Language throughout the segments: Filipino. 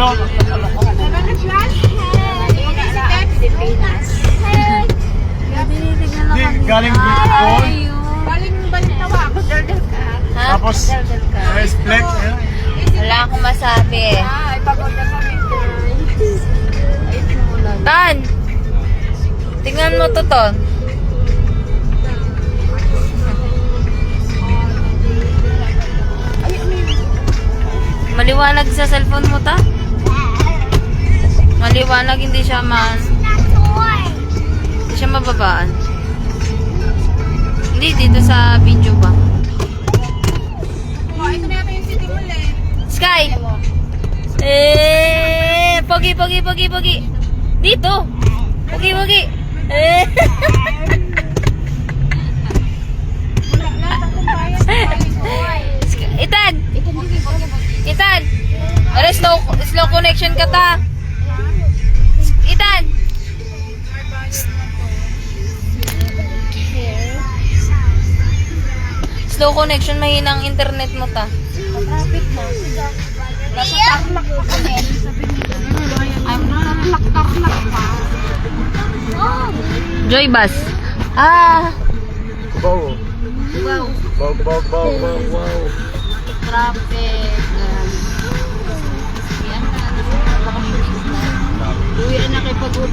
no? Pilipinas. Tinitignan na Di, kami. galing Bicol. Galing tawa ako. Daldal ka. Ha? Tapos, Daldal ka. split. Wala akong masabi. Ay, pagod na kami. Tan! Tingnan mo to, Ton. Maliwanag sa cellphone mo, ta? Maliwanag, hindi siya hindi siya mababaan. Hindi, dito sa video ba? Ito na yata yung city mall eh. Sky! Pogi, pogi, pogi, pogi. Dito! Pogi, pogi. Itan! Itan! Ara, slow connection ka ta. Itan! Slow connection, mahinang internet mo ta. Traffic mo. Nasa tarlac pa kami. I'm tarlac pa. Joy Bus. Wow. Wow. Wow. Traffic. Yan na. Uwi na kay pagod.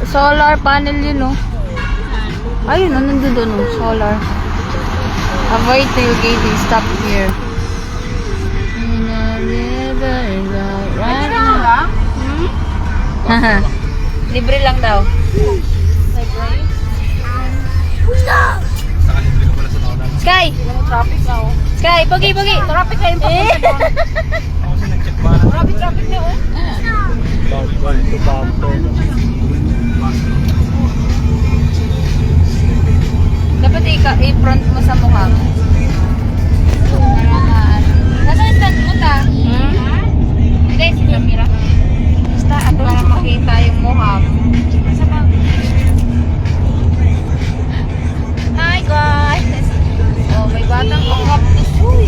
Solar panel yun, no? Ayun, nandun doon, no? Solar. Avoid tailgating. Stop here. Libre lang daw. Sky! Traffic na oh. Sky, pogi, pogi. Traffic na yung Traffic na oh. Dapat i-front mo sa mukha mo. Nasaan stand mo ta? Hindi, si Camira. Basta para makita yung mukha mo. Hi guys! Oh, may batang cactus. Uy,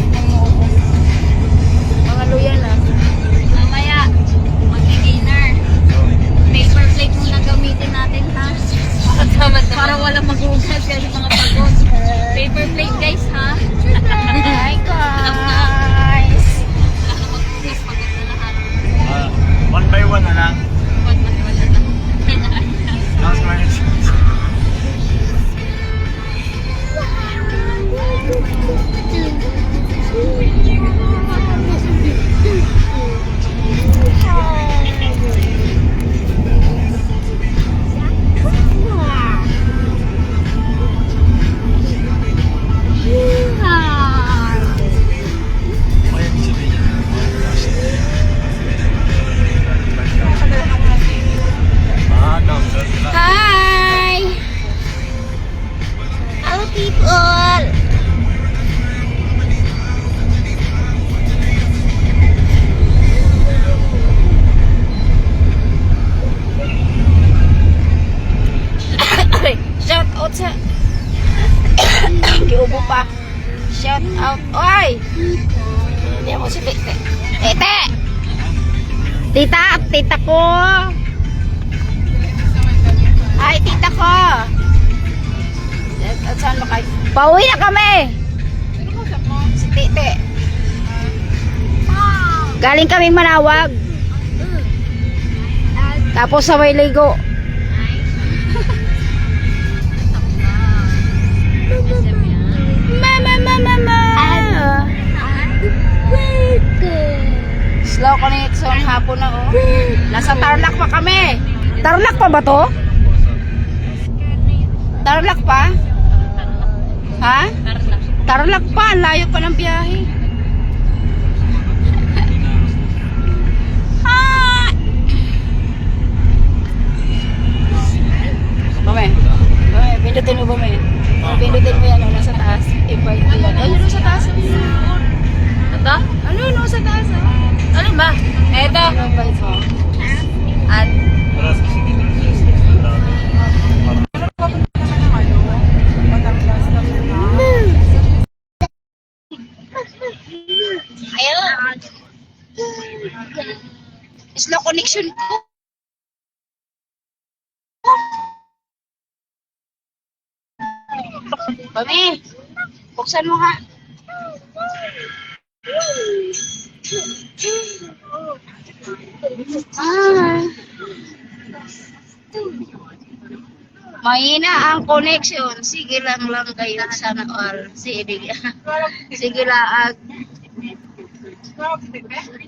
mga luya na. Mamaya, mag-dinner. Paper plate muna gamitin natin, ha? Para walang magugas kasi mga pagod. Paper plate, guys, ha? Hi guys! One by one na lang. Last minute. Hi! Hello people! Shout out sa Kiubo pa. Shout out. Oy! Hindi mo si Tete. Tete! Tita ko! Ay, tita ko! Saan ba kayo? Pauwi na kami! Si Tete. Galing kaming Manawag. Tapos sa may ligo. Mama. Slow connection hapon na oh. Nasa Tarlac pa kami. Tarlac pa ba to? Tarlac pa? Ha? Tarlac pa. Layo pa ng biyahe. Pindutin mo ba may? Pindutin mo yan, nasa taas. Invite mo yan. Ayun, sa taas. Ito? Ano, sa taas. Ano ba? Eto. Invite mo. At? Ayun. Slow connection ko. Mami, buksan mo nga. Ah. Mahina ang connection. Sige lang kayo sana all. Sige. Sige lang.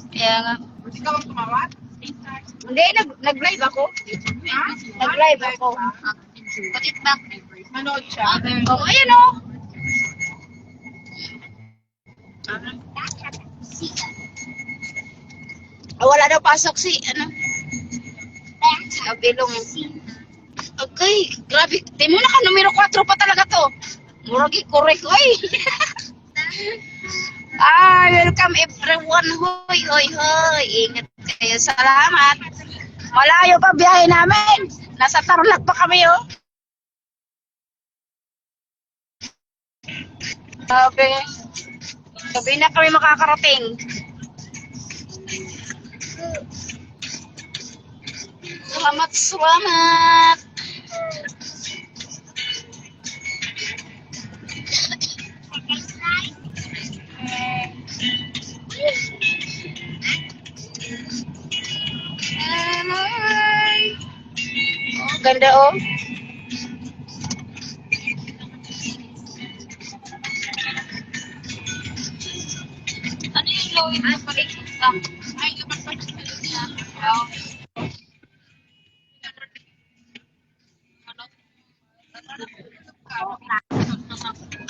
Kaya nga. Hindi, nag-live ako. Nag-live ako. Patit back. Manood siya. Oh, ayan o. Wala daw pasok si, ano? Kabilong. Okay, grabe. Di mo na ka, numero 4 pa talaga to. Muragi, correct. Uy! Welcome everyone. Hoy. Ingat kayo. Salamat. Malayo pa biyahe namin. Nasa Tarlac pa kami, oh. Gabi na kami makakarating. Salamat. Oh, ganda oh. Ano yung low in the connection ka? Ay, kapag niya.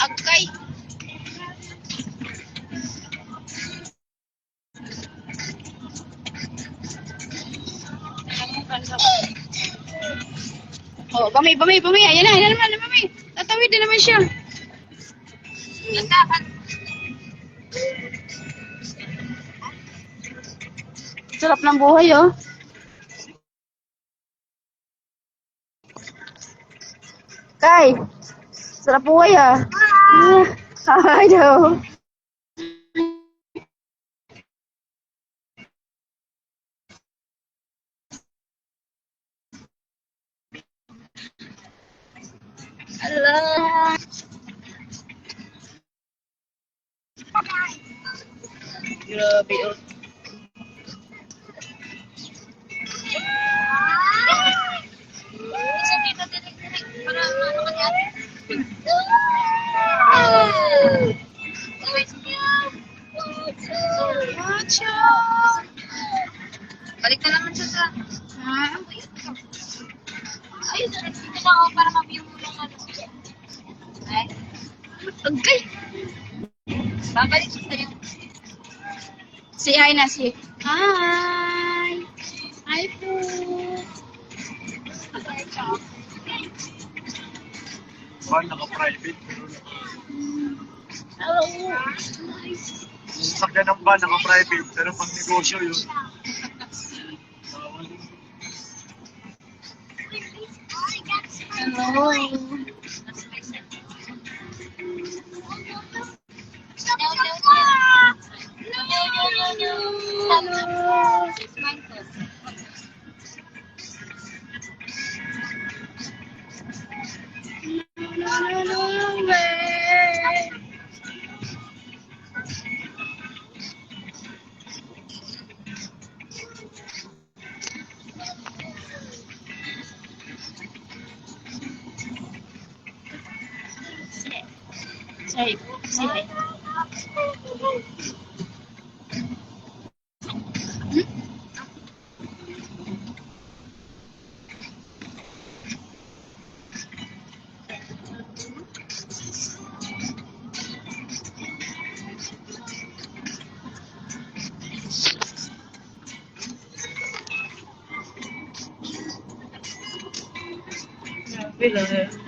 Agkay. Oh, bami. Ayan na naman, bami. Tatawid na naman siya. Sarap ng buhay, oh. Kay, sarap buhay, ah. Hi daw. Hello. Grabe, oh. Isa dito, direct. Para ano ka niya? Balik na naman siya sa... Ay, direct dito na ako para ma-view mo lang ano. Ay, Agkay. babalik siya sa'yo. Say hi na, si. Hi. Hi po. Naka-private. Hello. Sakyan ng van, naka-private. Pero pag negosyo yun. Hello. Say hi. Grabe lang.